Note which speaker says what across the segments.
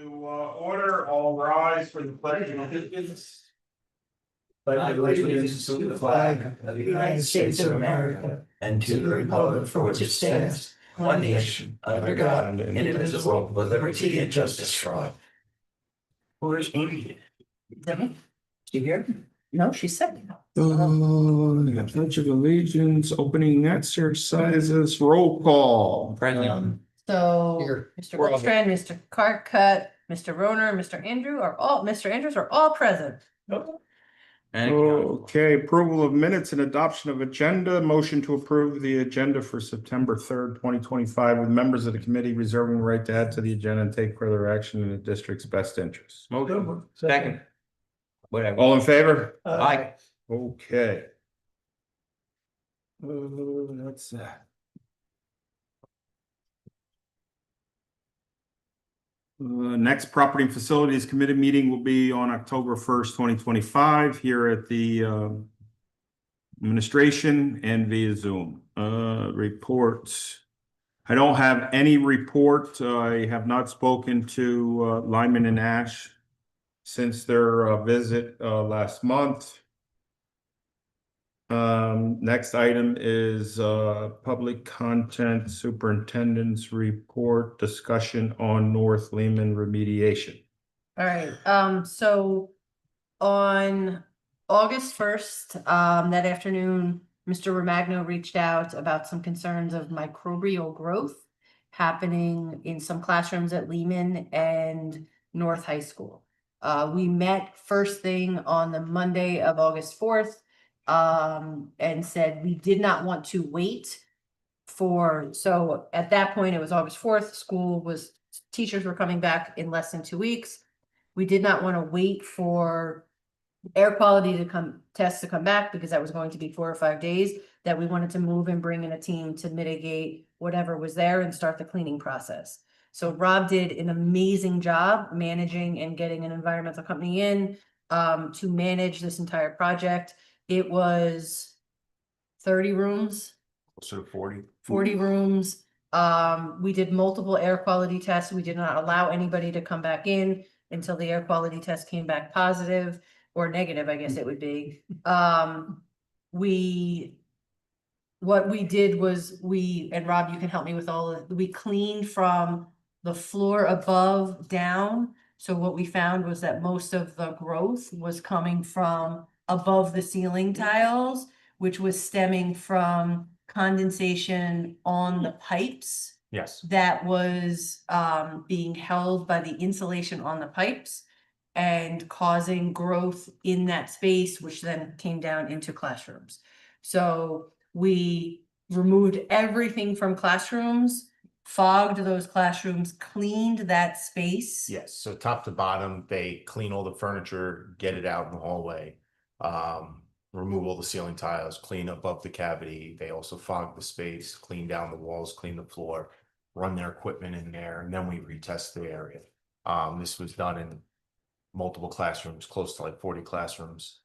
Speaker 1: Order, all rise for the pledge of allegiance.
Speaker 2: Pledge allegiance to the flag of the United States of America and to the republic for which it stands, one nation, under God, indivisible, with liberty and justice for all.
Speaker 3: Where's Amy? She here? No, she's sick.
Speaker 1: Pledge of allegiance, opening exercises, roll call.
Speaker 3: So
Speaker 2: Here.
Speaker 3: Mr.
Speaker 2: We're all here.
Speaker 3: Goldstrand, Mr. Carcutt, Mr. Roner, Mr. Andrews are all present.
Speaker 1: Okay, approval of minutes and adoption of agenda, motion to approve the agenda for September 3rd, 2025, with members of the committee reserving the right to add to the agenda and take further action in the district's best interest.
Speaker 2: Motion. Second. Whatever.
Speaker 1: All in favor?
Speaker 2: Aye.
Speaker 1: Okay. That's that. Next Property and Facilities Committee meeting will be on October 1st, 2025, here at the administration and via Zoom. Reports. I don't have any report. I have not spoken to Lyman and Ash since their visit last month. Next item is public content superintendent's report discussion on North Lehman remediation.
Speaker 3: All right, so on August 1st, that afternoon, Mr. Romagno reached out about some concerns of microbial growth happening in some classrooms at Lehman and North High School. We met first thing on the Monday of August 4th. And said we did not want to wait so at that point, it was August 4th, teachers were coming back in less than 2 weeks. We did not want to wait for air quality tests to come back because that was going to be 4 or 5 days, that we wanted to move and bring in a team to mitigate whatever was there and start the cleaning process. So Rob did an amazing job managing and getting an environmental company in to manage this entire project. It was 30 rooms.
Speaker 2: So 40.
Speaker 3: 40 rooms. We did multiple air quality tests. We did not allow anybody to come back in until the air quality test came back positive or negative, I guess it would be. What we did was and Rob, you can help me with we cleaned from the floor above down. So what we found was that most of the growth was coming from above the ceiling tiles, which was stemming from condensation on the pipes.
Speaker 2: Yes.
Speaker 3: That was being held by the insulation on the pipes and causing growth in that space, which then came down into classrooms. So we removed everything from classrooms, fogged those classrooms, cleaned that space.
Speaker 4: Yes, so top to bottom, they clean all the furniture, get it out in the hallway, remove all the ceiling tiles, clean above the cavity. They also fog the space, clean down the walls, clean the floor, run their equipment in there, and then we retest the area. This was done in multiple classrooms, close to like 40 classrooms.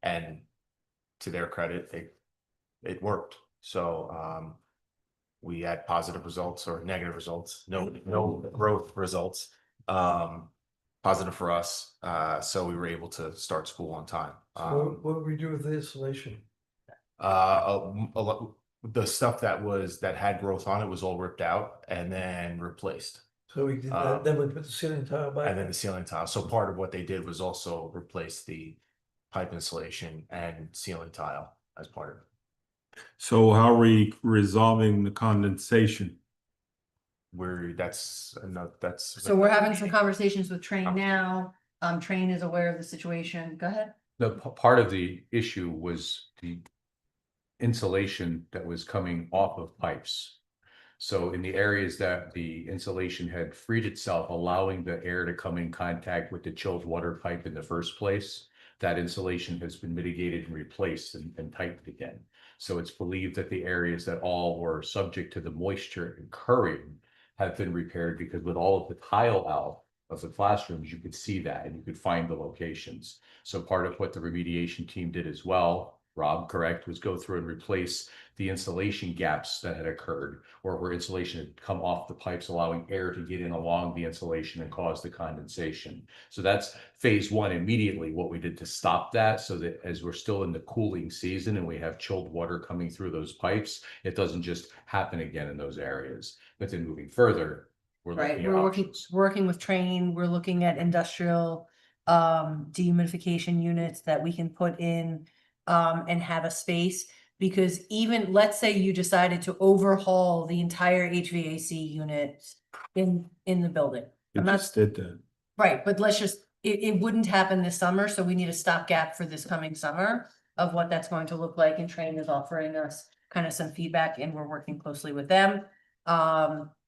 Speaker 4: And to their credit, it worked. So we had positive results or negative results, no growth results. Positive for us, so we were able to start school on time.
Speaker 5: What do we do with the insulation?
Speaker 4: The stuff that had growth on it was all ripped out and then replaced.
Speaker 5: So we did that, then we put the ceiling tile back.
Speaker 4: And then the ceiling tile. So part of what they did was also replace the pipe insulation and ceiling tile as part of it.
Speaker 1: So how are we resolving the condensation?
Speaker 3: So we're having some conversations with Train now. Train is aware of the situation. Go ahead.
Speaker 6: The part of the issue was the insulation that was coming off of pipes. So in the areas that the insulation had freed itself, allowing the air to come in contact with the chilled water pipe in the first place, that insulation has been mitigated and replaced and tightened again. So it's believed that the areas that all were subject to the moisture occurring have been repaired, because with all of the tile out of the classrooms, you could see that and you could find the locations. So part of what the remediation team did as well Rob, correct, was go through and replace the insulation gaps that had occurred, or where insulation had come off the pipes, allowing air to get in along the insulation and cause the condensation. So that's phase one immediately, what we did to stop that, so that as we're still in the cooling season and we have chilled water coming through those pipes, it doesn't just happen again in those areas. But then moving further, we're
Speaker 3: Right,
Speaker 6: looking at
Speaker 3: we're
Speaker 6: options.
Speaker 3: working with Train, we're looking at industrial dehumidification units that we can put in and have a space. Because even, let's say you decided to overhaul the entire HVAC unit in the building.
Speaker 1: You
Speaker 3: I'm not,
Speaker 1: just did that.
Speaker 3: right, but let's just, it wouldn't happen this summer, so we need a stopgap for this coming summer of what that's going to look like, and Train is offering us kind of some feedback, and we're working closely with them.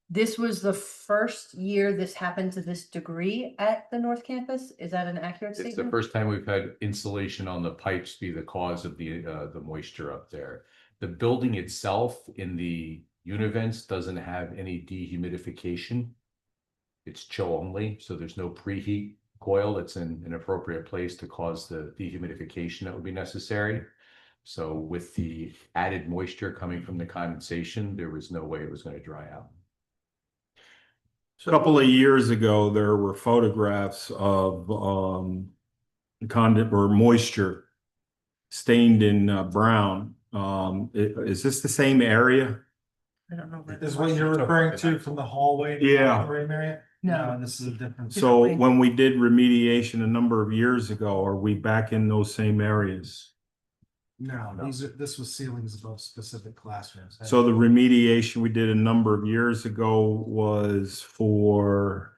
Speaker 3: This was the first year this happened to this degree at the North Campus. Is that an accurate
Speaker 6: It's the
Speaker 3: statement?
Speaker 6: first time we've had insulation on the pipes be the cause of the moisture up there. The building itself in the univents doesn't have any dehumidification. It's chill only, so there's no preheat coil that's in an appropriate place to cause the dehumidification that would be necessary. So with the added moisture coming from the condensation, there was no way it was going to dry out.
Speaker 1: A couple of years ago, there were photographs of or moisture stained in brown. Is this the same area?
Speaker 3: I don't know. where
Speaker 7: Is
Speaker 3: the-
Speaker 7: what you're referring to from the hallway? to the
Speaker 1: Yeah.
Speaker 7: operating area?
Speaker 3: No.
Speaker 7: This is a different.
Speaker 1: So
Speaker 3: Different way.
Speaker 1: when we did remediation a number of years ago, are we back in those same areas?
Speaker 7: No, this was ceilings above specific classrooms.
Speaker 1: So the remediation we did a number of years ago was for,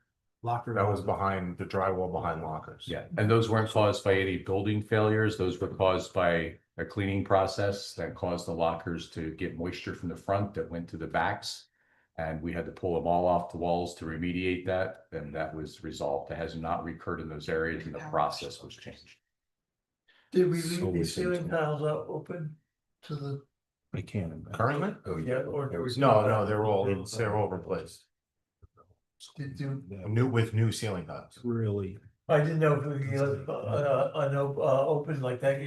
Speaker 7: Locker.
Speaker 4: That was behind the drywall behind lockers.
Speaker 6: Yeah, and those weren't caused by any building failures. Those were caused by a cleaning process that caused the lockers to get moisture from the front that went to the backs. And we had to pull them all off the walls to remediate that, and that was resolved. It has not recurred in those areas, and the process was changed.
Speaker 5: Did we
Speaker 1: So
Speaker 5: leave the
Speaker 1: we think
Speaker 5: ceiling
Speaker 1: so.
Speaker 5: tiles out open to the,
Speaker 1: I can't.
Speaker 4: Currently?
Speaker 5: yeah, or?
Speaker 4: No, they're all replaced.
Speaker 5: Did you,
Speaker 4: With new ceiling tiles.
Speaker 1: Really?
Speaker 5: I didn't know if we could get open like that.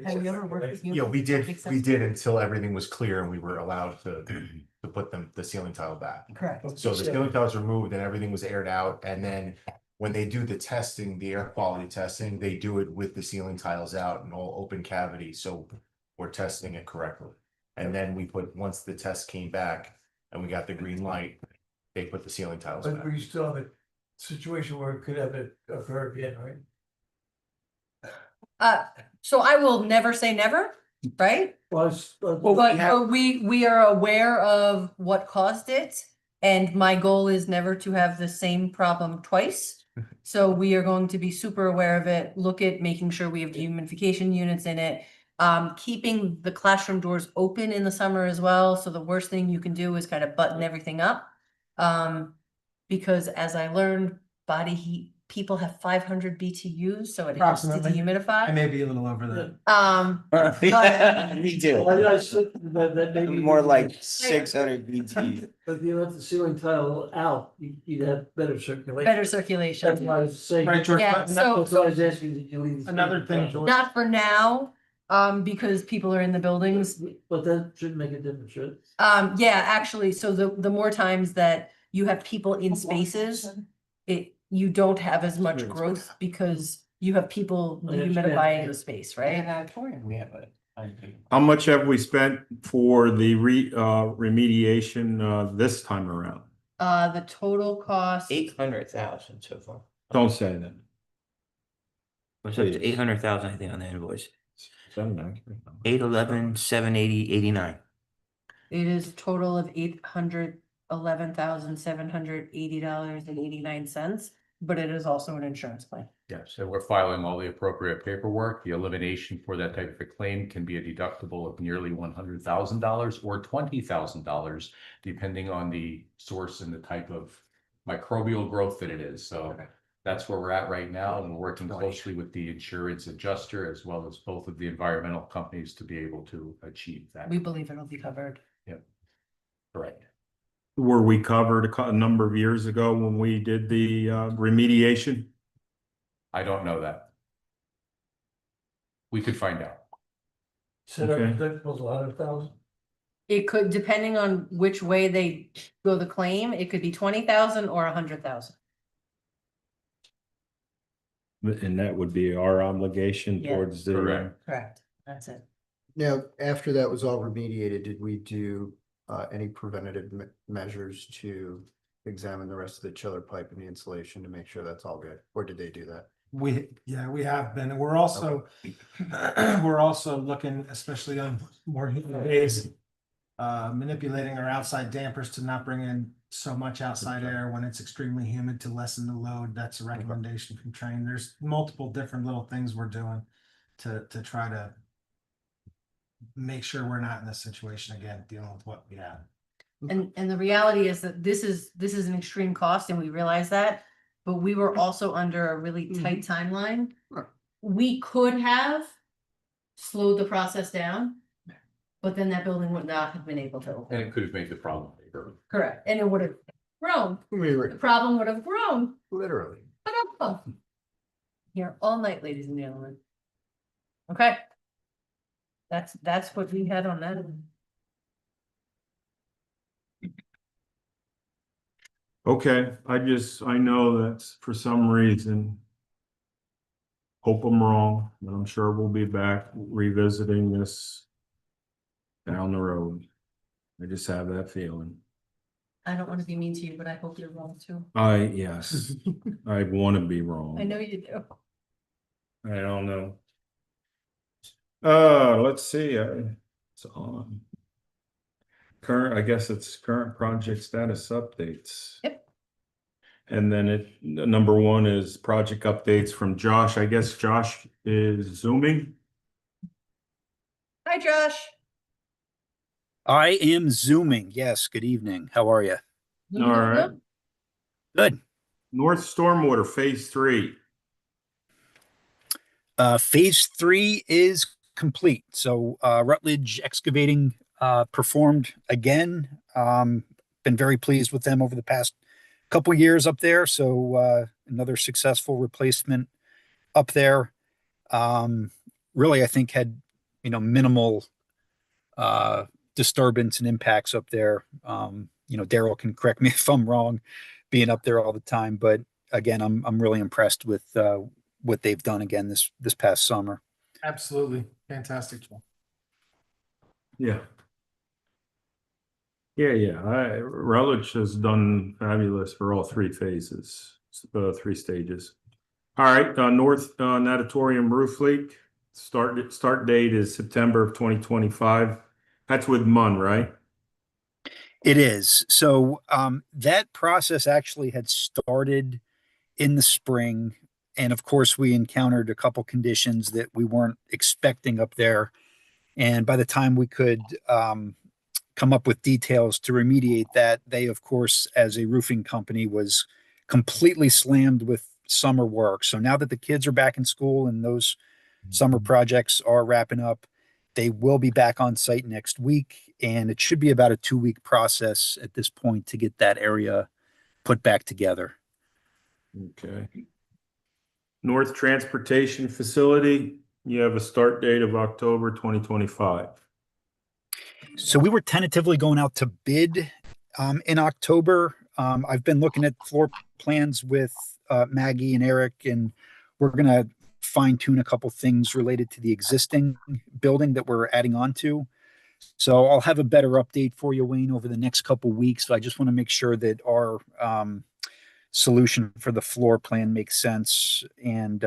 Speaker 3: Have you ever worked with
Speaker 4: Yeah, we
Speaker 3: That makes sense.
Speaker 4: did until everything was clear and we were allowed to put the ceiling tile back.
Speaker 3: Correct.
Speaker 4: So the ceiling tiles removed and everything was aired out, and then when they do the testing, the air quality testing, they do it with the ceiling tiles out and all open cavity, so we're testing it correctly. And then once the test came back and we got the green light, they put the ceiling tiles
Speaker 5: But
Speaker 4: back.
Speaker 5: we still have a situation where it could have it occur again, right?
Speaker 3: So I will never say never, right? But we are aware of what caused it, and my goal is never to have the same problem twice. So we are going to be super aware of it, look at making sure we have dehumidification units in it. Keeping the classroom doors open in the summer as well, so the worst thing you can do is kind of button everything up. Because as I learned, body heat, people have 500 BTUs, so it helps to
Speaker 7: Approximately. I
Speaker 3: dehumidify.
Speaker 7: may be a little over that.
Speaker 8: Me too.
Speaker 5: I said that maybe.
Speaker 8: More like 600 BT.
Speaker 5: But if you let the ceiling tile out, you'd have better circulation.
Speaker 3: Better
Speaker 5: That's
Speaker 3: circulation.
Speaker 5: why I was saying.
Speaker 7: Right, George,
Speaker 3: Yeah,
Speaker 7: but
Speaker 3: so-
Speaker 5: That's why I was asking, did you leave? the
Speaker 7: Another
Speaker 5: ceiling
Speaker 7: thing,
Speaker 5: tile?
Speaker 7: George.
Speaker 3: Not for now, because people are in the buildings.
Speaker 5: But that shouldn't make a difference, should it?
Speaker 3: Yeah, actually, so the more times that you have people in spaces, you don't have as much growth because you have people
Speaker 5: I understand.
Speaker 3: dehumidifying the space, right?
Speaker 8: We have it.
Speaker 1: How much have we spent for the remediation this time around?
Speaker 3: The total cost,
Speaker 8: 800,000 so far.
Speaker 1: Don't say that.
Speaker 8: What's up to
Speaker 1: Please.
Speaker 8: 800,000, I think, on the invoice.
Speaker 1: Is that an accurate number?
Speaker 8: 811, 780, 89.
Speaker 3: it is a total of $811,780.89, but it is also an insurance claim.
Speaker 6: Yeah, so we're filing all the appropriate paperwork. The elimination for that type of a claim can be a deductible of nearly $100,000 or $20,000, depending on the source and the type of microbial growth that it is. So that's where we're at right now, and we're working closely with the insurance adjuster as well as both of the environmental companies to be able to achieve that.
Speaker 3: We believe it'll be covered.
Speaker 6: Correct.
Speaker 1: Were we covered a number of years ago when we did the remediation?
Speaker 6: I don't know that. We could find out.
Speaker 5: Set up
Speaker 1: Okay.
Speaker 5: deductibles 100,000.
Speaker 3: It could, depending on which way they go the claim, it could be 20,000 or 100,000.
Speaker 1: And that would be our obligation
Speaker 3: Yeah.
Speaker 1: towards the.
Speaker 4: Correct.
Speaker 3: Correct, that's it.
Speaker 9: Now, after that was all remediated, did we do any preventative measures to examine the rest of the chiller pipe and the insulation to make sure that's all good? Or did they do that?
Speaker 7: We have been, and we're also, we're also looking, especially on more humid days, manipulating our outside dampers to not bring in so much outside air when it's extremely humid to lessen the load. That's a recommendation from Train. There's multiple different little things we're doing to try to make sure we're not in this situation again, dealing with what we have.
Speaker 3: And the reality is that this is an extreme cost and we realize that, but we were also under a really tight timeline.
Speaker 9: Sure.
Speaker 3: We could have slowed the process down, but then that building would not have been able to
Speaker 6: And
Speaker 3: open.
Speaker 6: it could have made the problem bigger.
Speaker 3: Correct, and it would have grown.
Speaker 9: We
Speaker 3: The
Speaker 9: were
Speaker 3: problem would have grown.
Speaker 9: literally.
Speaker 3: Here all night, ladies and gentlemen. Okay. That's what we had on that.
Speaker 1: Okay, I know that's for some reason. Hope I'm wrong, but I'm sure we'll be back revisiting this down the road. I just have that feeling.
Speaker 3: I don't want to be mean to you, but I hope you're wrong too.
Speaker 1: Yes, I want to be wrong.
Speaker 3: I know you do.
Speaker 1: I don't know. Let's see, it's on. I guess it's current project status updates.
Speaker 3: Yep.
Speaker 1: And then number one is project updates from Josh. I guess Josh is zooming.
Speaker 3: Hi, Josh.
Speaker 10: I am zooming. Yes. Good evening. How are you?
Speaker 1: All right.
Speaker 10: Good.
Speaker 1: North Stormwater Phase 3.
Speaker 10: Phase 3 is complete. So Rutledge Excavating performed again. Been very pleased with them over the past couple years up there. So another successful replacement up there. Really, I think had minimal disturbance and impacts up there. Daryl can correct me if I'm wrong, being up there all the time. But again, I'm really impressed with what they've done again this past summer.
Speaker 7: Absolutely fantastic job.
Speaker 1: Yeah. Rutledge has done fabulous for all three phases, 3 stages. All right, North Natatorium roof leak. Start date is September of 2025. That's with MUN, right?
Speaker 10: It is. So that process actually had started in the spring. And of course, we encountered a couple conditions that we weren't expecting up there. And by the time we could come up with details to remediate that, they, of course, as a roofing company, was completely slammed with summer work. So now that the kids are back in school and those summer projects are wrapping up, they will be back on site next week. And it should be about a 2-week process at this point to get that area put back together.
Speaker 1: Okay. North Transportation Facility, you have a start date of October 2025.
Speaker 10: So we were tentatively going out to bid in October. I've been looking at floor plans with Maggie and Eric, and we're going to fine tune a couple things related to the existing building that we're adding on to. So I'll have a better update for you, Wayne, over the next couple weeks. So I just want to make sure that our solution for the floor plan makes sense and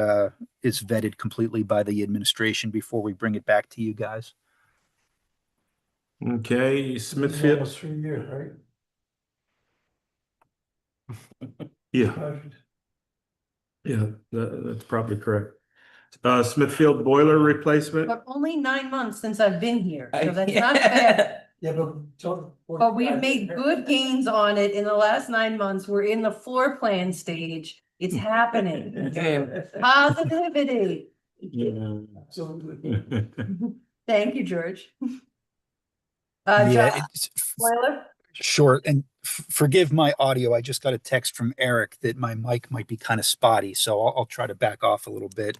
Speaker 10: is vetted completely by the administration before we bring it back to you guys.
Speaker 1: Okay, Smithfield.
Speaker 5: Almost 3 years, right?
Speaker 1: Yeah, that's probably correct. Smithfield boiler replacement.
Speaker 3: But only 9 months since I've been here, so that's not bad.
Speaker 5: Yeah,
Speaker 3: But we've made good gains on it in the last 9 months. We're in the floor plan stage. It's happening. Positivity.
Speaker 5: Absolutely.
Speaker 3: Thank you, George.
Speaker 10: Yeah,
Speaker 3: Josh,
Speaker 10: it's
Speaker 3: spoiler?
Speaker 10: sure. And forgive my audio. I just got a text from Eric that my mic might be kind of spotty, so I'll try to back off a little bit.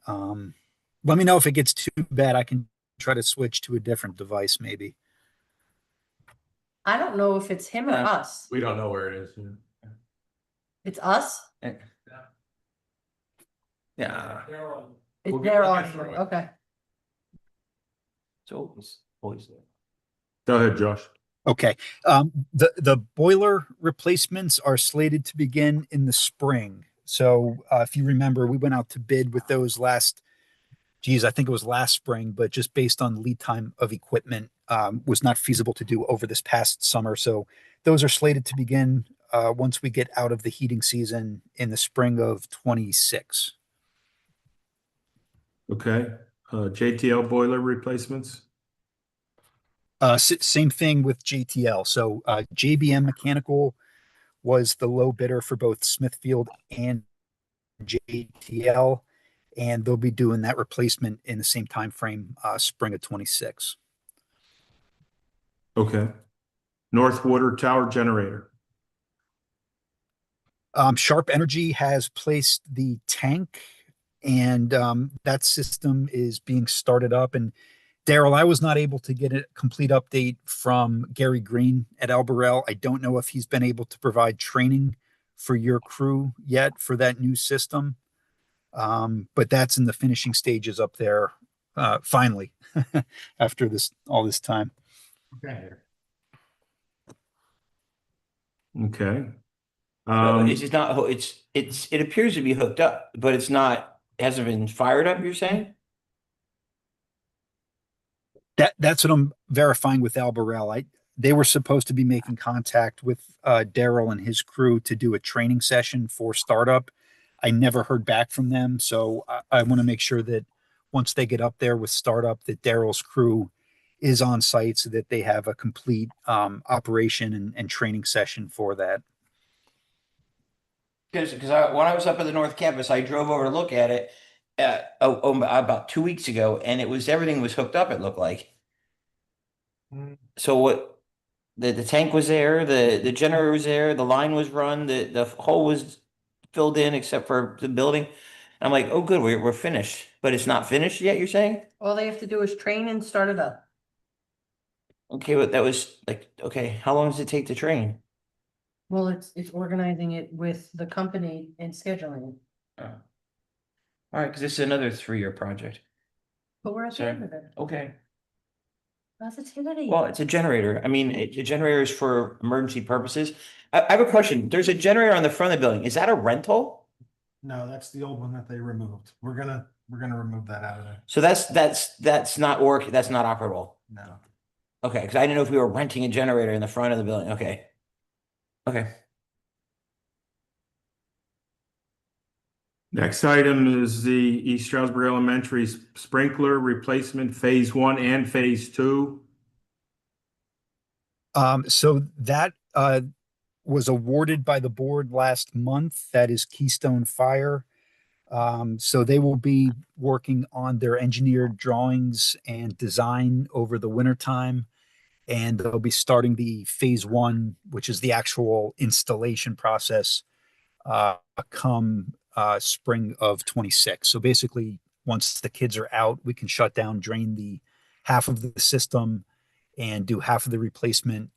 Speaker 10: Let me know if it gets too bad. I can try to switch to a different device maybe.
Speaker 3: I don't know if it's him or us.
Speaker 6: We don't know where it is.
Speaker 3: It's us?
Speaker 8: Yeah.
Speaker 3: It's
Speaker 6: We'll
Speaker 3: their
Speaker 6: get
Speaker 3: audio,
Speaker 6: through it.
Speaker 3: okay.
Speaker 8: So it's always there.
Speaker 1: Go ahead, Josh.
Speaker 10: Okay. The boiler replacements are slated to begin in the spring. So if you remember, we went out to bid with those I think it was last spring, but just based on lead time of equipment, was not feasible to do over this past summer. So those are slated to begin once we get out of the heating season in the spring of 26.
Speaker 1: Okay, JTL boiler replacements.
Speaker 10: Same thing with JTL. So JBM Mechanical was the low bidder for both Smithfield and JTL, and they'll be doing that replacement in the same time frame, spring of 26.
Speaker 1: Okay. North Water Tower Generator.
Speaker 10: Sharp Energy has placed the tank, and that system is being started up. And Daryl, I was not able to get a complete update from Gary Green at Alberel. I don't know if he's been able to provide training for your crew yet for that new system. But that's in the finishing stages up there, finally, after all this time.
Speaker 1: Okay. Okay.
Speaker 8: So it's not, it appears to be hooked up, but it's not, hasn't been fired up, you're saying?
Speaker 10: That's what I'm verifying with Alberel. They were supposed to be making contact with Daryl and his crew to do a training session for startup. I never heard back from them, so I want to make sure that once they get up there with startup, that Daryl's crew is on site so that they have a complete operation and training session for that.
Speaker 8: Because when I was up at the North Campus, I drove over to look at it about 2 weeks ago, and everything was hooked up, it looked like. So what, the tank was there, the generator was there, the line was run, the hole was filled in except for the building. I'm like, oh, good, we're finished, but it's not finished yet, you're saying?
Speaker 3: All they have to do is train and start it up.
Speaker 8: Okay, but that was like, okay, how long does it take to train?
Speaker 3: Well, it's organizing it with the company and scheduling it.
Speaker 8: All right, because this is another 3-year project.
Speaker 3: But we're at the
Speaker 8: Sorry.
Speaker 3: end of it.
Speaker 8: Okay.
Speaker 3: Positivity.
Speaker 8: Well, it's a generator. I mean, a generator is for emergency purposes. I have a question. There's a generator on the front of the building. Is that a rental?
Speaker 7: No, that's the old one that they removed. We're gonna remove that out of there.
Speaker 8: So that's not work. That's not operable.
Speaker 7: No.
Speaker 8: Okay, because I didn't know if we were renting a generator in the front of the building. Okay. Okay.
Speaker 1: Next item is the East Stroudsburg Elementary sprinkler replacement phase 1 and phase 2.
Speaker 10: So that was awarded by the board last month. That is Keystone Fire. So they will be working on their engineered drawings and design over the wintertime. And they'll be starting the phase 1, which is the actual installation process, come spring of 26. So basically, once the kids are out, we can shut down, drain the half of the system and do half of the replacement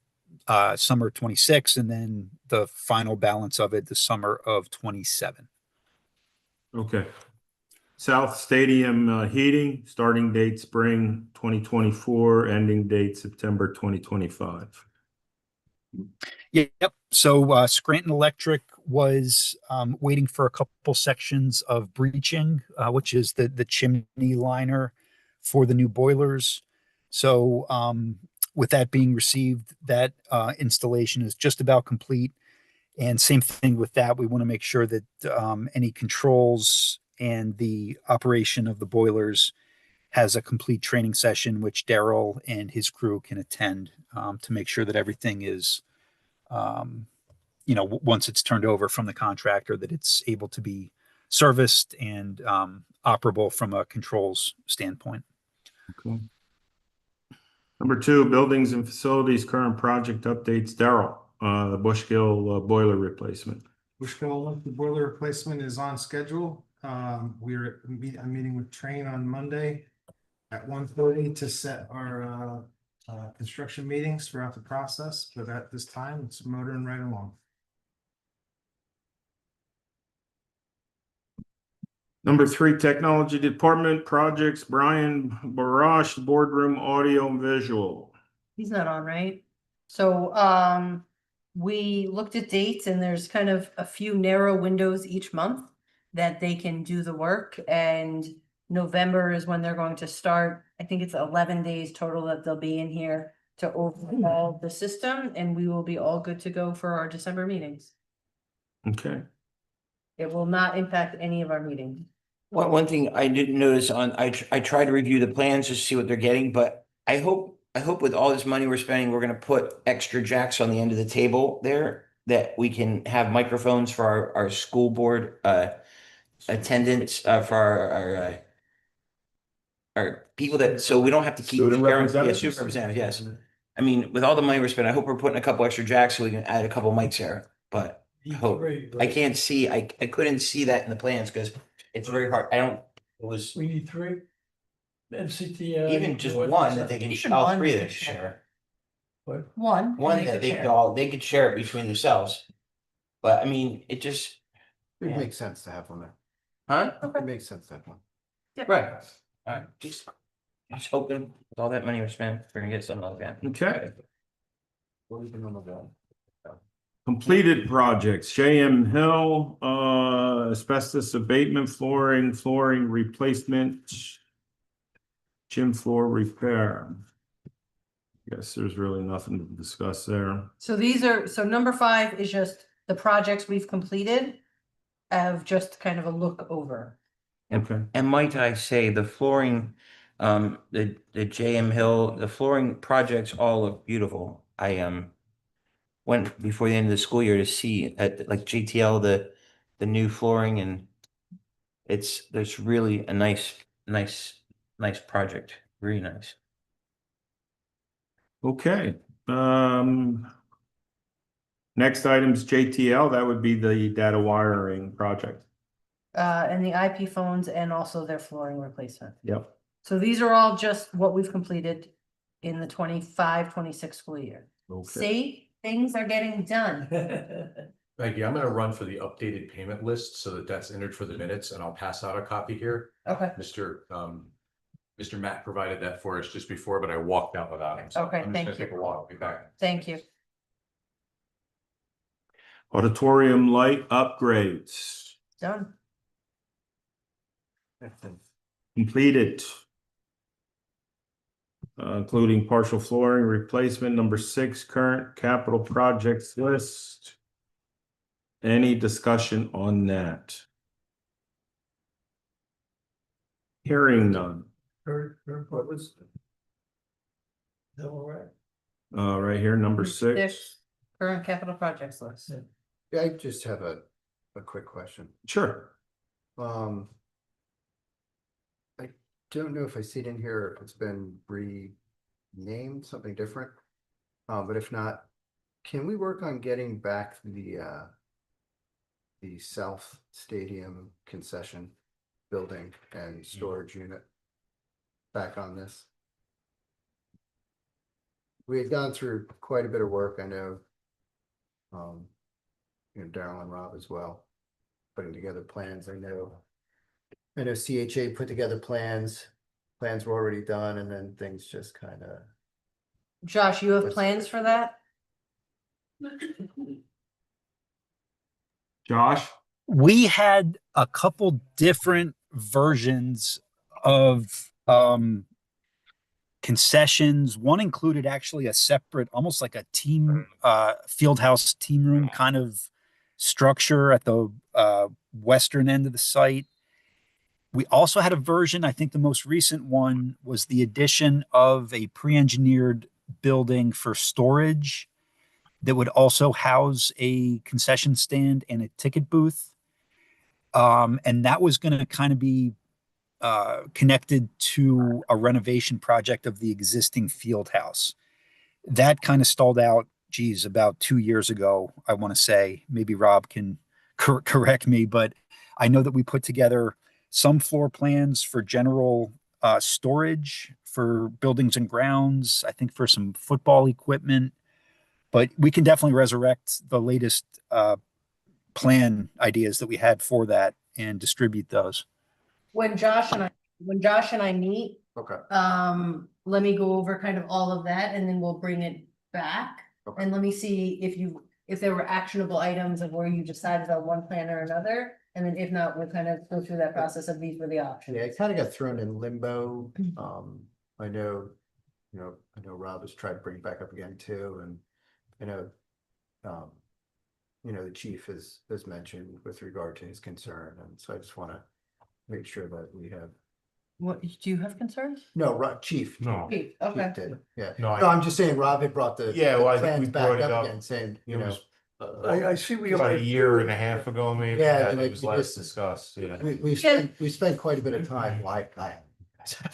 Speaker 10: summer 26, and then the final balance of it the summer of 27.
Speaker 1: Okay. South Stadium heating, starting date spring 2024, ending date September 2025.
Speaker 10: Yep. So Scranton Electric was waiting for a couple sections of breaching, which is the chimney liner for the new boilers. So with that being received, that installation is just about complete. And same thing with that. We want to make sure that any controls and the operation of the boilers has a complete training session, which Daryl and his crew can attend to make sure that everything is, once it's turned over from the contractor, that it's able to be serviced and operable from a controls standpoint.
Speaker 1: Okay. Number 2, buildings and facilities, current project updates. Daryl, the Bushkill boiler replacement.
Speaker 7: Bushkill, the boiler replacement is on schedule. I'm meeting with Train on Monday. at 1:30 to set our construction meetings throughout the process, but at this time, it's motoring right along.
Speaker 1: Number 3, Technology Department Projects, Brian Barash, Boardroom Audio and Visual.
Speaker 3: He's not on, right? So, we looked at dates and there's kind of a few narrow windows each month that they can do the work, and November is when they're going to start. I think it's 11 days total that they'll be in here to overhaul the system, and we will be all good to go for our December meetings.
Speaker 1: Okay.
Speaker 3: It will not impact any of our meetings.
Speaker 8: One thing I didn't notice I tried to review the plans just to see what they're getting, but I hope with all this money we're spending, we're gonna put extra jacks on the end of the table there that we can have microphones for our school board attendants, for our people that, so we don't have to keep.
Speaker 1: Student
Speaker 8: sharing-
Speaker 1: representatives?
Speaker 8: Yeah, student representatives, yes. I mean, with all the money we're spending, I hope we're putting a couple extra jacks so we can add a couple mics here, but I hope. I can't see, I couldn't see that in the plans because it's very hard. It was
Speaker 5: We need 3. MCT.
Speaker 8: even just one that they can,
Speaker 3: Even
Speaker 8: all
Speaker 3: one
Speaker 8: 3
Speaker 3: they
Speaker 8: that
Speaker 3: could
Speaker 8: share.
Speaker 3: One.
Speaker 8: One that they could share it between themselves. But I mean, it just,
Speaker 9: It
Speaker 8: Yeah.
Speaker 9: makes sense to have one there.
Speaker 8: huh?
Speaker 9: It makes sense to have one.
Speaker 8: Right. Just hoping with all that money we're spending, we're gonna get something like that.
Speaker 1: Okay.
Speaker 9: What was the name of that?
Speaker 1: Completed projects, JM Hill, asbestos abatement flooring replacement, gym floor repair. Guess there's really nothing to discuss there.
Speaker 3: So so number 5 is just the projects we've completed of just kind of a look over.
Speaker 1: Okay.
Speaker 8: And might I say, the flooring, the JM Hill, the flooring projects all look beautiful. I went before the end of the school year to see at like GTL the new flooring, and there's really a nice project. Really nice.
Speaker 1: Okay, next item's JTL, that would be the data wiring project.
Speaker 3: And the IP phones and also their flooring replacement.
Speaker 1: Yep.
Speaker 3: So these are all just what we've completed in the 25-26 school year.
Speaker 1: Okay.
Speaker 3: See, things are getting done.
Speaker 6: Thank you. I'm gonna run for the updated payment list so that that's entered for the minutes, and I'll pass out a copy here.
Speaker 3: Okay,
Speaker 6: Mr. Matt provided that for us just before, but I walked out without him. So
Speaker 3: Okay,
Speaker 6: I'm just
Speaker 3: thank
Speaker 6: gonna
Speaker 3: you.
Speaker 6: take a walk, I'll be back.
Speaker 3: thank you.
Speaker 1: Auditorium light upgrades,
Speaker 3: Done.
Speaker 1: completed. Including partial flooring replacement, number 6, current capital projects list. Any discussion on that? Hearing none.
Speaker 5: What was? That all right?
Speaker 1: Right here, number 6.
Speaker 3: Current capital projects list.
Speaker 9: Yeah, I just have a quick question.
Speaker 1: Sure.
Speaker 9: I don't know if I see it in here, if it's been renamed something different. But if not, can we work on getting back the South Stadium concession building and storage unit back on this? We had gone through quite a bit of work, I know. Daryl and Rob as well, putting together plans. I know CHA put together plans were already done, and then things just kind of.
Speaker 3: Josh, you have plans for that?
Speaker 1: Josh?
Speaker 10: We had a couple different versions of concessions. One included actually a separate, almost like a team field house team room kind of structure at the western end of the site. We also had a version, I think the most recent one was the addition of a pre-engineered building for storage that would also house a concession stand and a ticket booth. And that was going to kind of be connected to a renovation project of the existing field house. That kind of stalled out, about 2 years ago, I want to say. Maybe Rob can correct me, but I know that we put together some floor plans for general storage for buildings and grounds, I think for some football equipment. But we can definitely resurrect the latest plan ideas that we had for that and distribute those.
Speaker 3: When Josh and I meet,
Speaker 9: Okay.
Speaker 3: let me go over kind of all of that and then we'll bring it back.
Speaker 9: Okay.
Speaker 3: And let me see if there were actionable items of where you decided on one plan or another. And then if not, we'll kind of go through that process of these were the options.
Speaker 9: Yeah, it kind of got thrown in limbo. I know, I know Rob has tried to bring it back up again too, and I know, the chief has mentioned with regard to his concern, and so I just want to make sure that we have.
Speaker 3: What, do you have concerns?
Speaker 9: No, Chief.
Speaker 4: No.
Speaker 3: Chief,
Speaker 9: Chief
Speaker 3: okay.
Speaker 9: did, yeah.
Speaker 4: No,
Speaker 9: No, I'm just saying Rob had brought the.
Speaker 4: Yeah,
Speaker 9: the
Speaker 4: well, I think
Speaker 9: plans
Speaker 4: we
Speaker 9: back
Speaker 4: brought it
Speaker 9: up
Speaker 4: up.
Speaker 9: again, saying,
Speaker 4: It was
Speaker 5: I see where
Speaker 4: about a
Speaker 5: you're.
Speaker 4: year and a half ago, maybe.
Speaker 9: Yeah,
Speaker 4: It
Speaker 9: like,
Speaker 4: was
Speaker 9: you
Speaker 4: last
Speaker 9: just-
Speaker 4: discussed, yeah.
Speaker 9: we spent quite a bit of time, like,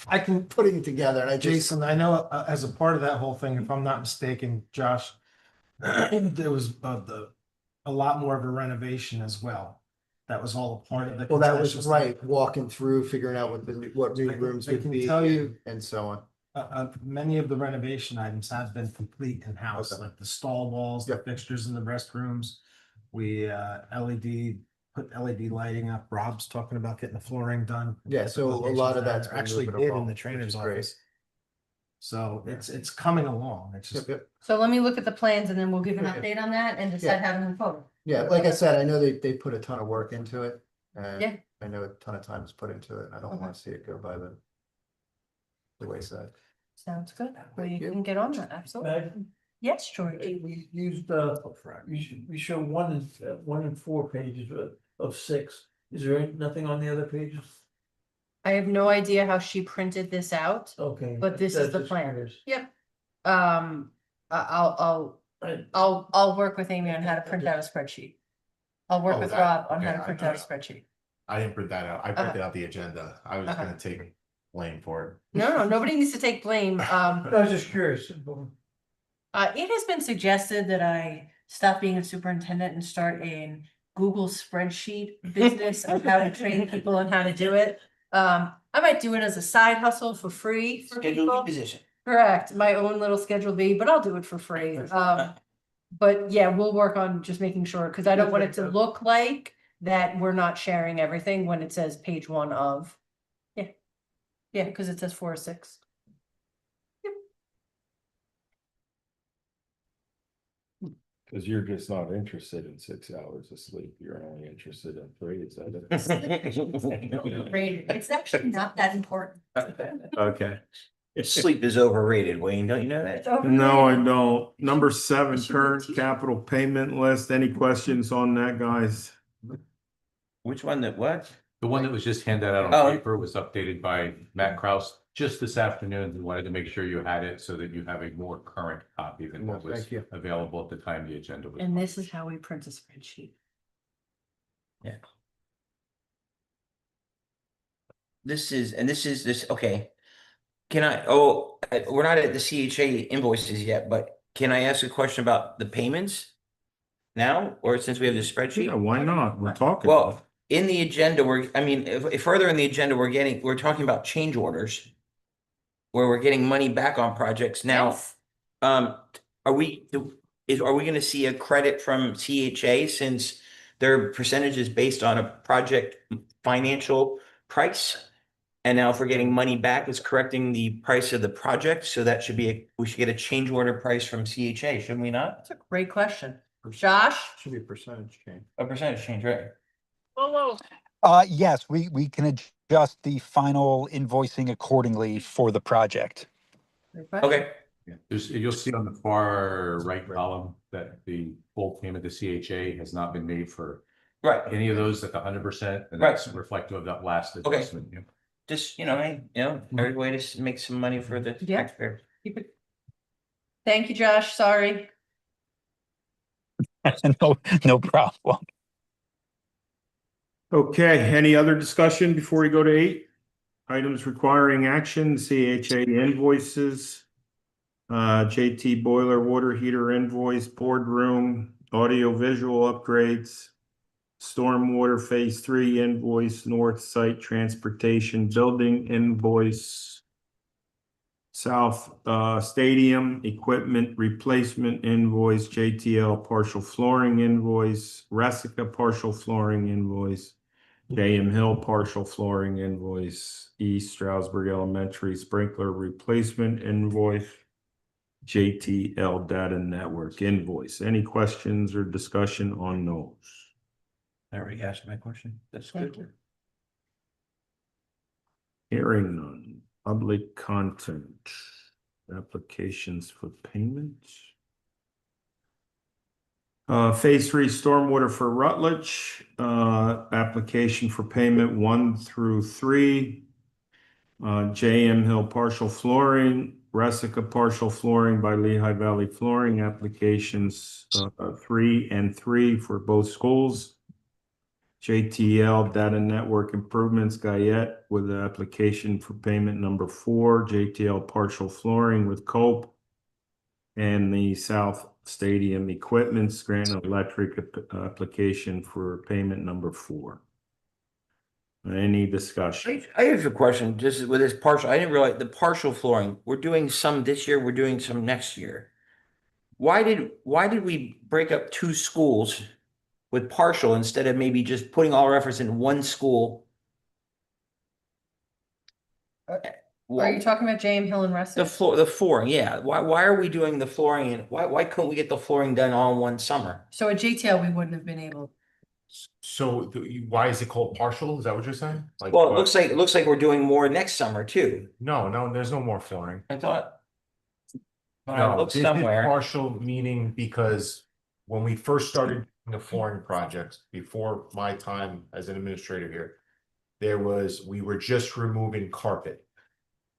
Speaker 9: I can putting it together, and I just.
Speaker 7: Jason, I know as a part of that whole thing, if I'm not mistaken, Josh, there was a lot more of a renovation as well. That was all a part of the.
Speaker 9: Well, that was
Speaker 7: concessions.
Speaker 9: right, walking through, figuring out what new
Speaker 7: I can-
Speaker 9: rooms
Speaker 7: I
Speaker 9: would
Speaker 7: can
Speaker 9: be
Speaker 7: tell you-
Speaker 9: and so on.
Speaker 7: Many of the renovation items have been complete in-house,
Speaker 9: Okay.
Speaker 7: like the stall walls, the
Speaker 9: Yep.
Speaker 7: fixtures in the restrooms. We put LED lighting up. Rob's talking about getting the flooring done.
Speaker 9: Yeah, so a lot of that's been
Speaker 7: actually
Speaker 9: moving
Speaker 7: did in
Speaker 9: along,
Speaker 7: the
Speaker 9: which
Speaker 7: trainer's
Speaker 9: is great.
Speaker 7: office. So it's coming along. It's
Speaker 9: Yep,
Speaker 7: just.
Speaker 9: yep.
Speaker 3: So let me look at the plans and then we'll give an
Speaker 9: Yeah.
Speaker 3: update on that and decide how to move forward.
Speaker 9: Yeah, like I said, I know they put a ton of work into it, and
Speaker 3: Yeah.
Speaker 9: I know a ton of time was put into it, and I don't
Speaker 3: Okay.
Speaker 9: want to see it go by the wayside.
Speaker 3: Sounds good. We
Speaker 9: Thank you.
Speaker 3: can get on that, absolutely.
Speaker 5: Imagine,
Speaker 3: Yes, George.
Speaker 5: we used, we show 1 and 4 pages of 6. Is there nothing on the other pages?
Speaker 3: I have no idea how she printed this out.
Speaker 5: Okay.
Speaker 3: But this is
Speaker 5: that's
Speaker 3: the
Speaker 5: just
Speaker 3: plan.
Speaker 5: curious.
Speaker 3: Yep. I'll work with Amy on how to print out a spreadsheet. I'll work
Speaker 4: Oh,
Speaker 3: with
Speaker 4: that-
Speaker 3: Rob on how
Speaker 4: okay,
Speaker 3: to print
Speaker 4: I-
Speaker 3: out a spreadsheet.
Speaker 4: I didn't print that out. I printed out the agenda. I was
Speaker 3: Okay.
Speaker 4: gonna take blame for
Speaker 3: No, nobody needs to take blame.
Speaker 5: I was just curious.
Speaker 3: It has been suggested that I stop being a superintendent and start a Google spreadsheet business of how to train people and how to do it. I might do it as a side hustle for free for
Speaker 8: Scheduled
Speaker 3: people.
Speaker 8: position.
Speaker 3: Correct, my own little Schedule B, but I'll do it for free. But yeah, we'll work on just making sure, because I don't want it to look like that we're not sharing everything when it says page 1 of. Yeah. Yeah, because it says 4 or 6.
Speaker 1: Cause you're just not interested in 6 hours of sleep. You're only interested in 3, is that it?
Speaker 3: Great, it's actually not that important.
Speaker 1: Okay.
Speaker 8: Sleep is overrated, Wayne, don't you know that?
Speaker 3: It's overrated.
Speaker 1: No, I don't. Number 7,
Speaker 3: Should we
Speaker 1: current
Speaker 3: teach-
Speaker 1: capital payment list. Any questions on that, guys?
Speaker 8: Which one that what?
Speaker 6: The one that was just handed out
Speaker 8: Oh.
Speaker 6: on paper was updated by Matt Kraus just this afternoon. We wanted to make sure you had it so that you have a more current copy than what
Speaker 9: No,
Speaker 6: was
Speaker 9: thank you.
Speaker 6: available at the time the agenda was.
Speaker 3: And this is
Speaker 6: published.
Speaker 3: how we print a spreadsheet.
Speaker 8: This is, okay. We're not at the CHA invoices yet, but can I ask a question about the payments? Now, or since we have the
Speaker 1: Yeah,
Speaker 8: spreadsheet?
Speaker 1: why not? We're talking.
Speaker 8: Well, in the agenda, if further in the agenda, we're talking about change orders. Where we're getting money back on projects now.
Speaker 3: Yes.
Speaker 8: Are we gonna see a credit from CHA since their percentage is based on a project financial price? And now if we're getting money back, it's correcting the price of the project, so that we should get a change order price from CHA, shouldn't we not?
Speaker 3: That's a great question. Josh?
Speaker 9: Should be a percentage change.
Speaker 8: A percentage change, right?
Speaker 10: Yes, we can adjust the final invoicing accordingly for the project.
Speaker 3: Great question.
Speaker 8: Okay,
Speaker 6: Yeah, you'll see on the far right column that the full payment to CHA has not been made for
Speaker 8: right,
Speaker 6: any of those at the 100%, and
Speaker 8: Right.
Speaker 6: that's reflective of that last
Speaker 8: Okay.
Speaker 6: adjustment. Yeah.
Speaker 3: Mm-hmm.
Speaker 8: every way to make some money for the
Speaker 3: Yeah.
Speaker 8: taxpayer.
Speaker 3: Keep it. Thank you, Josh, sorry.
Speaker 10: No problem.
Speaker 1: Okay, any other discussion before we go to 8? Items requiring action, CHA invoices. JT boiler water heater invoice, boardroom, audio visual upgrades. Stormwater Phase 3 invoice, North Site Transportation Building invoice. South Stadium Equipment Replacement invoice, JTL partial flooring invoice, Resica partial flooring invoice, JM Hill partial flooring invoice, East Stroudsburg Elementary sprinkler replacement invoice, JTL Data Network invoice. Any questions or discussion on those?
Speaker 8: I already asked my question. That's
Speaker 3: Thank
Speaker 8: good.
Speaker 1: Hearing none. Public content. Applications for payment. Phase 3 stormwater for Rutledge, application for payment 1 through 3. JM Hill partial flooring, Resica partial flooring by Lehigh Valley Flooring, applications 3 and 3 for both schools. JTL Data Network Improvements Guyette with the application for payment number 4, JTL partial flooring with Cope. And the South Stadium Equipment Grant Electric application for payment number 4. Any discussion?
Speaker 8: I have a question, just with this partial, I didn't realize the partial flooring, we're doing some this year, we're doing some next year. Why did we break up 2 schools with partial instead of maybe just putting all our efforts in one school?
Speaker 3: Are you talking about JM Hill and Rest?
Speaker 8: The flooring, yeah. Why are we doing the flooring and why couldn't we get the flooring done all in one summer?
Speaker 3: So at JTL, we wouldn't have been able.
Speaker 4: So why is it called partial? Is that what you're saying? Like,
Speaker 8: Well,
Speaker 4: what-
Speaker 8: it looks like we're doing more next summer too.
Speaker 4: No, there's no more flooring.
Speaker 8: I thought. I
Speaker 4: No,
Speaker 8: looked
Speaker 4: this is
Speaker 8: somewhere.
Speaker 4: partial, meaning because when we first started doing the flooring projects, before my time as an administrator here, we were just removing carpet.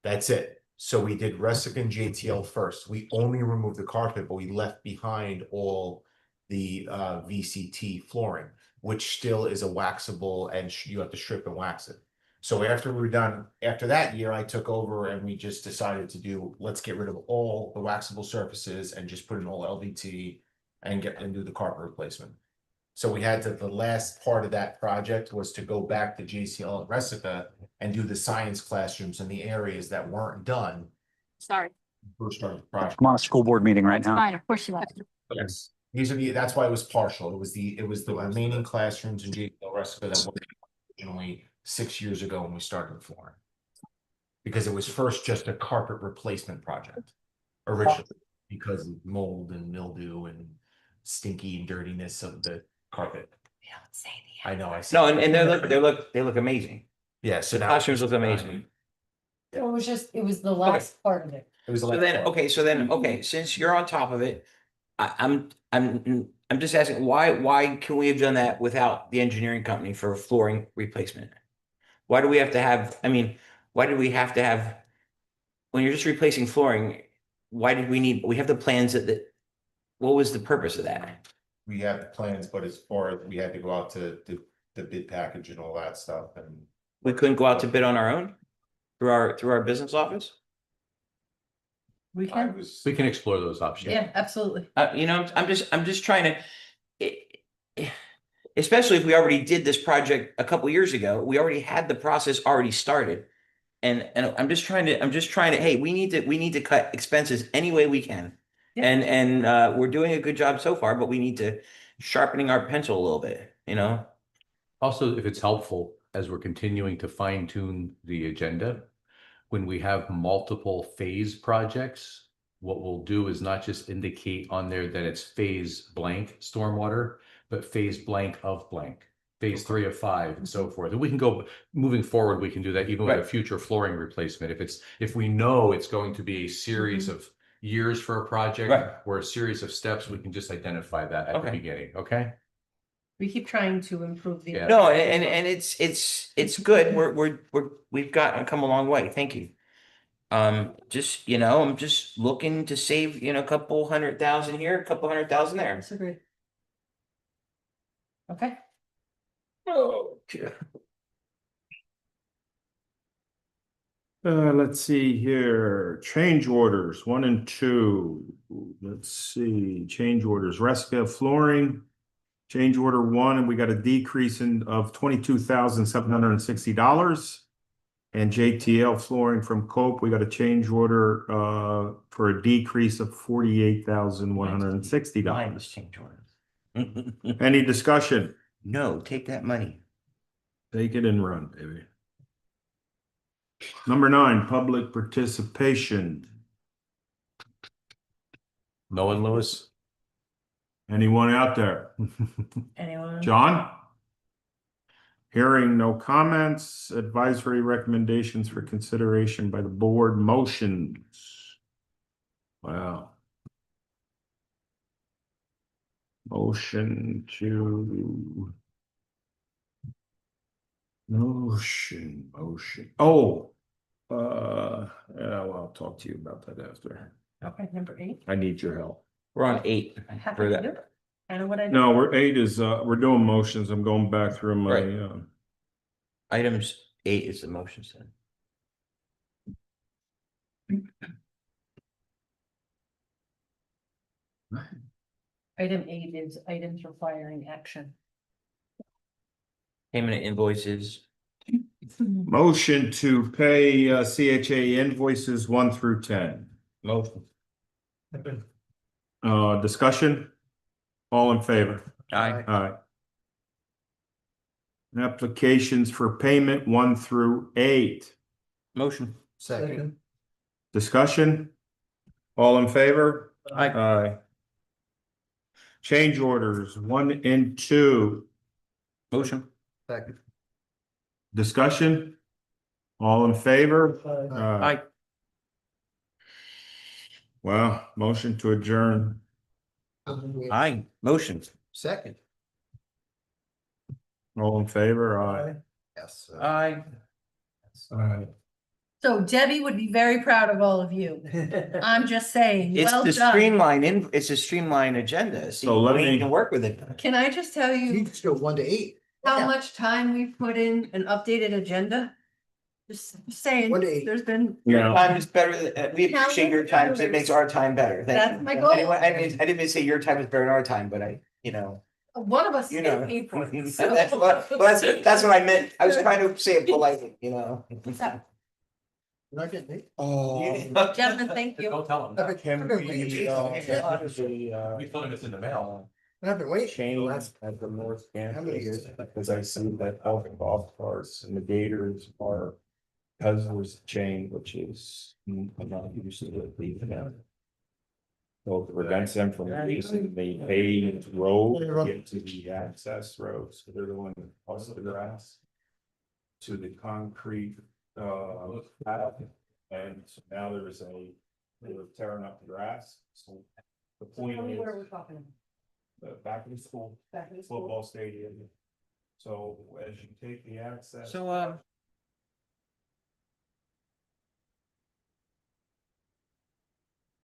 Speaker 4: That's it. So we did Resica and JTL first. We only removed the carpet, but we left behind all the VCT flooring, which still is a waxable and you have to strip and wax it. So after we were done, after that year, I took over and we just decided to let's get rid of all the waxable surfaces and just put in all LVT and do the carpet replacement. So we had the last part of that project was to go back to JCL and Resica and do the science classrooms in the areas that weren't done.
Speaker 11: Sorry,
Speaker 4: First started the project.
Speaker 10: I'm on a school board meeting right
Speaker 11: it's
Speaker 10: now.
Speaker 11: fine, of course you have.
Speaker 4: Yes, that's why it was partial. It was the remaining classrooms in JCL Resica that were originally 6 years ago when we started the flooring. Because it was first just a carpet replacement project originally, because of mold and mildew and stinky and dirtiness of the carpet. I know, I see.
Speaker 8: No, and they look amazing.
Speaker 4: Yeah, so now.
Speaker 8: Classrooms look amazing.
Speaker 3: It was the last part of it.
Speaker 4: It was
Speaker 8: So
Speaker 4: like.
Speaker 8: then, since you're on top of it, I'm just asking, why can we have done that without the engineering company for flooring replacement? Why do we have to have, why did we have to have, when you're just replacing flooring, why did we have the plans that, what was the purpose of that?
Speaker 4: We have the plans, but as far as we had to go out to the bid package and all that stuff and.
Speaker 8: We couldn't go out to bid on our own through our business office?
Speaker 3: We
Speaker 4: I
Speaker 3: can,
Speaker 4: was.
Speaker 6: We can explore those options.
Speaker 3: yeah, absolutely.
Speaker 8: I'm just trying to, especially if we already did this project a couple years ago, we already had the process already started. And I'm just trying to, hey, we need to cut expenses any way we can.
Speaker 3: Yeah.
Speaker 8: And we're doing a good job so far, but we need to sharpening our pencil a little bit,
Speaker 6: Also, if it's helpful, as we're continuing to fine tune the agenda, when we have multiple phase projects, what we'll do is not just indicate on there that it's phase blank stormwater, but phase blank of blank, phase 3 of 5 and so forth. And we can go, moving forward, we can do that even with a
Speaker 8: Right.
Speaker 6: future flooring replacement. If we know it's going to be a series of years for a project
Speaker 8: Right.
Speaker 6: or a series of steps, we can just identify that at the
Speaker 8: Okay.
Speaker 6: beginning, okay?
Speaker 3: We keep trying to improve the.
Speaker 6: Yeah.
Speaker 8: No, and it's good. We've come a long way. Thank you. Just, I'm just looking to save, a couple 100,000 here, a couple 100,000 there.
Speaker 3: Disagree. Okay,
Speaker 8: Okay.
Speaker 1: Let's see here, change orders, 1 and 2. Let's see, change orders, Resica flooring. Change order one, and we got a decrease of $22,760. And JTL flooring from Cope, we got a change order for a decrease of $48,160.
Speaker 8: Mine was change order.
Speaker 1: Any discussion?
Speaker 8: No, take that money.
Speaker 1: Take it and run, baby. Number 9, public participation.
Speaker 6: No one, Lewis?
Speaker 1: Anyone out there?
Speaker 3: Anyone?
Speaker 1: John? Hearing no comments, advisory recommendations for consideration by the board, motions. Wow. Motion. Oh, yeah, well, I'll talk to you about that after.
Speaker 3: Okay, number 8.
Speaker 1: I need your help.
Speaker 8: We're on 8
Speaker 3: I have
Speaker 8: for
Speaker 3: to
Speaker 8: that.
Speaker 3: do it. I know what I do.
Speaker 1: No, we're 8 is, we're doing motions. I'm going back through my,
Speaker 8: Right. Items 8 is the motion set.
Speaker 3: Item 8 is items requiring action.
Speaker 8: Payment of invoices.
Speaker 1: motion to pay CHA invoices 1 through 10.
Speaker 8: Motion.
Speaker 1: Discussion? All in favor?
Speaker 8: Aye.
Speaker 1: Aye. Applications for payment 1 through 8.
Speaker 8: Motion.
Speaker 9: Second.
Speaker 1: Discussion? All in favor?
Speaker 8: Aye.
Speaker 1: Aye. Change orders 1 and 2.
Speaker 8: Motion.
Speaker 9: Second.
Speaker 1: Discussion? All in favor?
Speaker 8: Aye.
Speaker 1: Wow, motion to adjourn.
Speaker 8: Aye. Motion.
Speaker 9: Second.
Speaker 1: All in favor? Aye.
Speaker 9: Yes.
Speaker 8: Aye.
Speaker 1: Aye.
Speaker 3: So Debbie would be very proud of all of you. I'm just saying,
Speaker 8: It's
Speaker 3: well
Speaker 8: the
Speaker 3: done.
Speaker 8: it's a streamlined agenda. See,
Speaker 1: So let
Speaker 8: we
Speaker 1: me-
Speaker 8: can work with it.
Speaker 3: Can I just tell
Speaker 9: You
Speaker 3: you
Speaker 9: just go 1 to 8.
Speaker 3: how much time we've put in an updated agenda? Just saying,
Speaker 9: What age?
Speaker 3: there's been,
Speaker 8: Your
Speaker 1: Yeah.
Speaker 8: time is better, we appreciate your time, because it makes our time better. Thank
Speaker 3: That's
Speaker 8: you.
Speaker 3: my goal.
Speaker 8: Anyway, I didn't mean to say your time is better than our time, but
Speaker 3: one of us
Speaker 8: you
Speaker 3: is
Speaker 8: know.
Speaker 3: paid for it.
Speaker 8: That's that's what I meant. I was trying to say it politely,
Speaker 3: So,
Speaker 9: You're not getting 8?
Speaker 3: Gentlemen, thank you.
Speaker 6: Don't tell them.
Speaker 1: Can we,
Speaker 6: We told him it's in the mail.
Speaker 9: I've been waiting.
Speaker 1: change at the North
Speaker 9: How many years?
Speaker 1: Campus, because I see that all the golf carts and the Gators are, because there's a chain, which is, I'm not used to it leaving out. So it prevents them from using the paved road to get to the access roads, so they're the one that causes the grass to the concrete, path. And so now they were tearing up the grass, so the point
Speaker 3: Tell me what are we
Speaker 1: is,
Speaker 3: talking about?
Speaker 1: the back of the school,
Speaker 3: Back in the school?
Speaker 1: football stadium. So as you take the access.
Speaker 8: So,